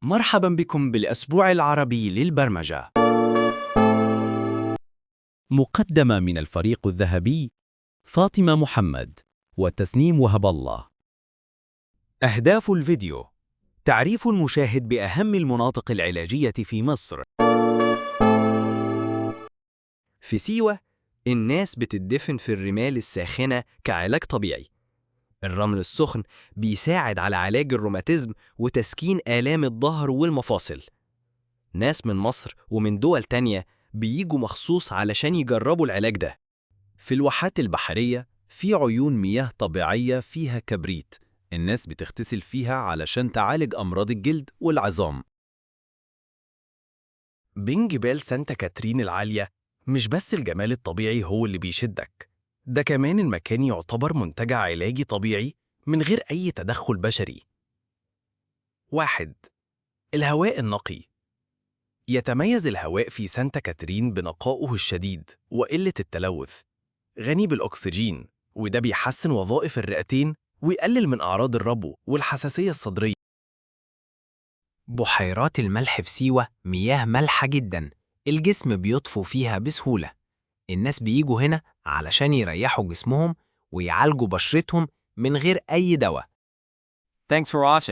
مرحبا بكم بالأسبوع العربي للبرمجة. مقدمة من الفريق الذهبي فاطمة محمد وتسنيم وهب الله. أهداف الفيديو: تعريف المشاهد بأهم المناطق العلاجية في مصر. في سيوة، الناس بتدفن في الرمال الساخنة كعلاج طبيعي. الرمل السخن بيساعد على علاج الروماتيزم وتسكين آلام الظهر والمفاصل. ناس من مصر ومن دول تانية بييجوا مخصوص علشان يجربوا العلاج ده. في الواحات البحرية في عيون مياه طبيعية فيها كبريت، الناس بتغتسل فيها علشان تعالج أمراض الجلد والعظام. بين جبال سانتا كاترين العالية، مش بس الجمال الطبيعي هو اللي بيشدك، ده كمان المكان يعتبر منتجع علاجي طبيعي من غير أي تدخل بشري. 1. الهواء النقي. يتميز الهواء في سانتا كاترين بنقائه الشديد وقلة التلوث، غني بالأكسجين، وده بيحسن وظائف الرئتين ويقلل من أعراض الربو والحساسية الصدرية. بحيرات الملح في سيوة مياه مالحة جدا، الجسم بيطفو فيها بسهولة. الناس بييجوا هنا علشان يريحوا جسمهم ويعالجوا بشرتهم من غير أي دواء. Thanks for watching.